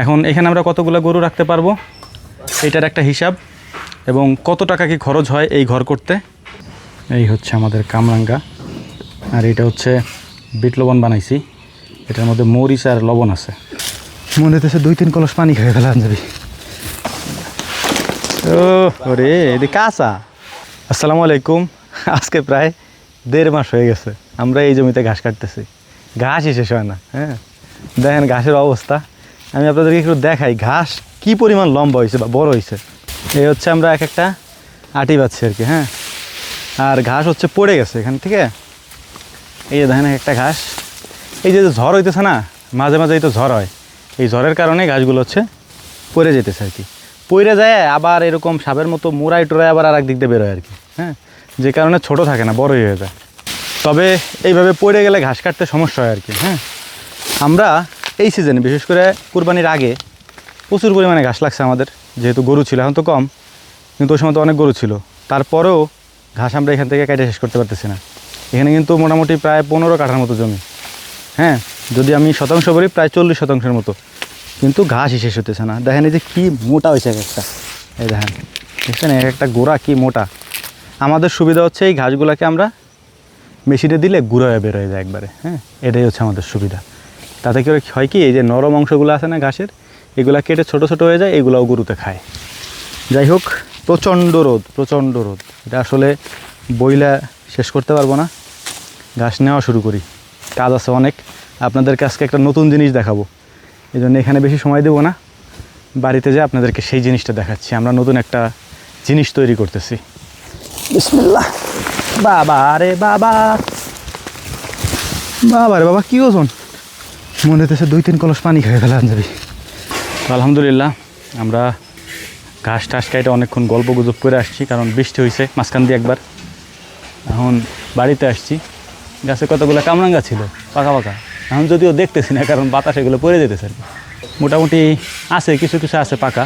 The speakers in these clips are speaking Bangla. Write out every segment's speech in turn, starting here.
এখন এখানে আমরা কতগুলো গরু রাখতে পারবো এটার একটা হিসাব এবং কত টাকা কি খরচ হয় এই ঘর করতে। এই হচ্ছে আমাদের কামরাঙ্গা, আর এটা হচ্ছে বিট লবণ বানাইছি, এটার মধ্যে মরিচ আর লবণ আছে। মনে হতেছে 2-3 কলস পানি খেয়ে ফেলা যাবে। ও ওরে এদিকে কাঁচা। আসসালামু আলাইকুম। আজকে প্রায় 1.5 মাস হয়ে গেছে আমরা এই জমিতে ঘাস কাটতেছি, ঘাসই শেষ হয় না। হ্যাঁ দেখেন ঘাসের অবস্থা, আমি আপনাদেরকে একটু দেখাই ঘাস কি পরিমাণ লম্বা হয়েছে বা বড় হয়েছে। এই হচ্ছে আমরা এক একটা আটি পাচ্ছি আর কি। হ্যাঁ আর ঘাস হচ্ছে পড়ে গেছে এখান থেকে। এই যে দেখেন একটা ঘাস, এই যে ঝড় হইতেছে না, মাঝে মাঝেই তো ঝড় হয়, এই ঝড়ের কারণে ঘাসগুলো হচ্ছে পড়ে যেতেছে আর কি। পড়ে যায় আবার এরকম সাপের মতো মুড়াই টোড়াই আবার আর এক দিক দিয়ে বেরোয় আর কি। হ্যাঁ যে কারণে ছোট থাকে না, বড়ই হয়ে যায়। তবে এইভাবে পড়ে গেলে ঘাস কাটতে সমস্যা হয় আর কি। হ্যাঁ আমরা এই সিজনে বিশেষ করে কুরবানির আগে প্রচুর পরিমাণে ঘাস লাগছে আমাদের, যেহেতু গরু ছিল, এখন তো কম, কিন্তু ওই সময় তো অনেক গরু ছিল। তারপরেও ঘাস আমরা এখান থেকে কেটে শেষ করতে পারতেছি না। এখানে কিন্তু মোটামুটি প্রায় 15 কাঠার মতো জমি। হ্যাঁ যদি আমি শতাংশ বলি প্রায় 40 শতাংশের মতো, কিন্তু ঘাসই শেষ হতেছে না। দেখেন এই যে কী মোটা হয়েছে এক একটা, এই দেখেন দেখছেন এক একটা গোড়া কী মোটা। আমাদের সুবিধা হচ্ছে এই ঘাসগুলোকে আমরা মেশিনে দিলে গুঁড়ো হয়ে বের হয়ে যায় একবারে। হ্যাঁ এটাই হচ্ছে আমাদের সুবিধা। তাতে করে হয় কি, এই যে নরম অংশগুলো আছে না ঘাসের, এগুলো কেটে ছোট ছোট হয়ে যায়, এগুলোও গরুতে খায়। যাই হোক, প্রচণ্ড রোদ, প্রচণ্ড রোদ, এটা আসলে বইলা শেষ করতে পারবো না। ঘাস নেওয়া শুরু করি, কাজ আছে অনেক। আপনাদেরকে আজকে একটা নতুন জিনিস দেখাবো, এই জন্য এখানে বেশি সময় দেবো না, বাড়িতে যেয়ে আপনাদেরকে সেই জিনিসটা দেখাচ্ছি। আমরা নতুন একটা জিনিস তৈরি করতেছি। বিসমিল্লাহ। বাবা রে বাবা, বাবা রে বাবা, কী ওজন! মনে হতেছে 2-3 কলস পানি খেয়ে ফেলা যাবে। আলহামদুলিল্লাহ আমরা ঘাস টাস কাটে অনেকক্ষণ গল্প গুজব করে আসছি, কারণ বৃষ্টি হয়েছে মাঝখান দিয়ে একবার। এখন বাড়িতে আসছি, গাছে কতগুলো কামরাঙ্গা ছিল পাকা পাকা, এখন যদিও দেখতেছি না কারণ বাতাস এগুলো পড়ে যেতেছে আর কি। মোটামুটি আছে, কিছু কিছু আছে পাকা,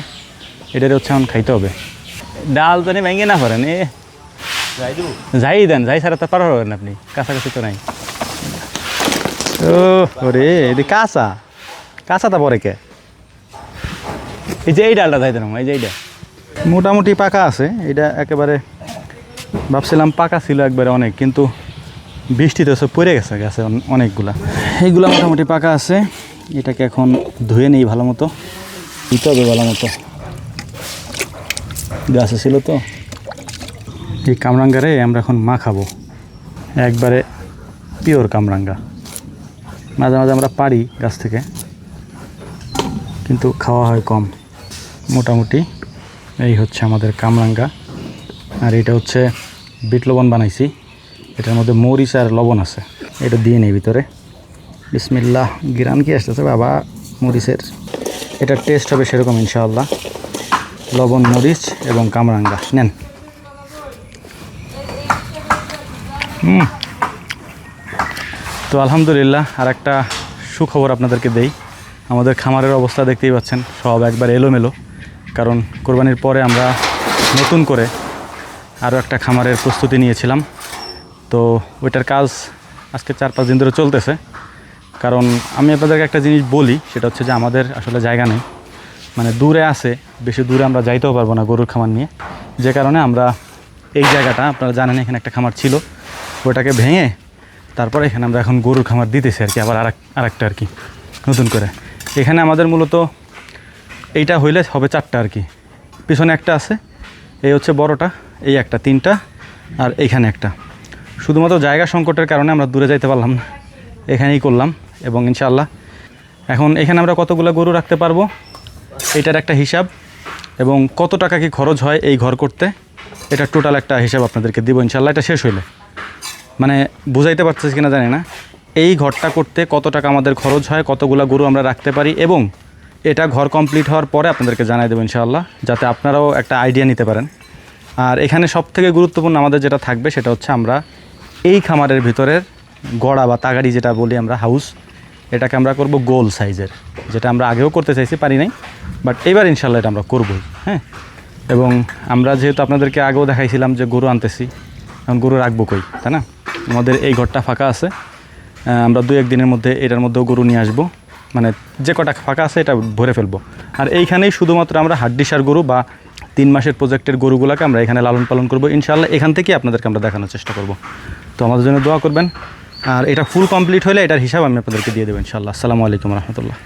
এটার হচ্ছে এখন খাইতে হবে। ডাল জানি ভেঙে না পারেন, এ যাই দেন, যাই ছাড়া তো পারা হবেন আপনি, কাছাকাছি তো নাই। ও ওরে এদিকে কাঁচা, কাঁচাটা পরে কে, এই যে এই ডালটা যাই দেন, এই যে এইটা মোটামুটি পাকা আছে। এটা একেবারে ভাবছিলাম পাকা ছিল একবারে অনেক, কিন্তু বৃষ্টিতে সব পড়ে গেছে গাছে অনেকগুলা। এইগুলো মোটামুটি পাকা আছে। এটাকে এখন ধুয়ে নিই ভালো মতো, দিতে হবে ভালো মতো, গাছে ছিল তো। এই কামরাঙ্গারে আমরা এখন মা খাবো, একবারে পিওর কামরাঙ্গা। মাঝে মাঝে আমরা পারি গাছ থেকে, কিন্তু খাওয়া হয় কম। মোটামুটি এই হচ্ছে আমাদের কামরাঙ্গা, আর এটা হচ্ছে বিট লবণ বানাইছি, এটার মধ্যে মরিচ আর লবণ আছে। এটা দিয়ে নেই ভিতরে। বিসমিল্লাহ। গ্রাম কি আসতেছে বাবা মরিচের, এটার টেস্ট হবে সেরকম ইনশাআল্লাহ। লবণ, মরিচ এবং কামরাঙ্গা নেন। তো আলহামদুলিল্লাহ, আর একটা সুখবর আপনাদেরকে দেই। আমাদের খামারের অবস্থা দেখতেই পাচ্ছেন, সব একবার এলোমেলো, কারণ কোরবানির পরে আমরা নতুন করে আরও একটা খামারের প্রস্তুতি নিয়েছিলাম। তো ওইটার কাজ আজকে 4-5 দিন ধরে চলতেছে। কারণ আমি আপনাদেরকে একটা জিনিস বলি, সেটা হচ্ছে যে আমাদের আসলে জায়গা নেই, মানে দূরে আছে, বেশি দূরে আমরা যাইতেও পারবো না গরুর খামার নিয়ে। যে কারণে আমরা এই জায়গাটা, আপনারা জানেন এখানে একটা খামার ছিল, ওটাকে ভেঙে তারপরে এখানে আমরা এখন গরুর খামার দিতেছি আর কি, আবার আরেকটা আর কি নতুন করে। এখানে আমাদের মূলত এইটা হইলে হবে 4টা আর কি, পিছনে একটা আছে, এই হচ্ছে বড়টা, এই একটা, 3টা, আর এইখানে একটা। শুধুমাত্র জায়গা সংকটের কারণে আমরা দূরে যাইতে পারলাম না, এখানেই করলাম। এবং ইনশাআল্লাহ এখন এখানে আমরা কতগুলো গরু রাখতে পারবো এটার একটা হিসাব এবং কত টাকা কি খরচ হয় এই ঘর করতে, এটা টোটাল একটা হিসাব আপনাদেরকে দিব ইনশাআল্লাহ। এটা শেষ হইলে, মানে বুঝাইতে পারতেছি কিনা জানি না, এই ঘরটা করতে কত টাকা আমাদের খরচ হয়, কতগুলো গরু আমরা রাখতে পারি, এবং এটা ঘর কমপ্লিট হওয়ার পরে আপনাদেরকে জানাই দেবো ইনশাআল্লাহ, যাতে আপনারাও একটা আইডিয়া নিতে পারেন। আর এখানে সবথেকে গুরুত্বপূর্ণ আমাদের যেটা থাকবে সেটা হচ্ছে আমরা এই খামারের ভিতরের গড়া বা তাগাড়ি যেটা বলি আমরা, হাউস, এটাকে আমরা করব গোল সাইজের, যেটা আমরা আগেও করতে চাইছি, পারি নাই, বাট এবার ইনশাআল্লাহ এটা আমরা করবই। হ্যাঁ এবং আমরা যেহেতু আপনাদেরকে আগেও দেখাইছিলাম যে গরু আনতেছি, এখন গরু রাখবো কই, তাই না? আমাদের এই ঘরটা ফাঁকা আছে, আমরা 2-1 দিনের মধ্যে এটার মধ্যেও গরু নিয়ে আসবো। মানে যে কটা ফাঁকা আছে এটা ভরে ফেলবো। আর এইখানেই শুধুমাত্র আমরা হাড্ডিসার গরু বা 3 মাসের প্রজেক্টের গরুগুলোকে আমরা এখানে লালন পালন করবো ইনশাআল্লাহ। এখান থেকেই আপনাদেরকে আমরা দেখানোর চেষ্টা করব। তো আমাদের জন্য দোয়া করবেন। আর এটা ফুল কমপ্লিট হলে এটার হিসাব আমি আপনাদেরকে দিয়ে দেবো ইনশাআল্লাহ। আসসালামু আলাইকুম রহমতুল্লাহ।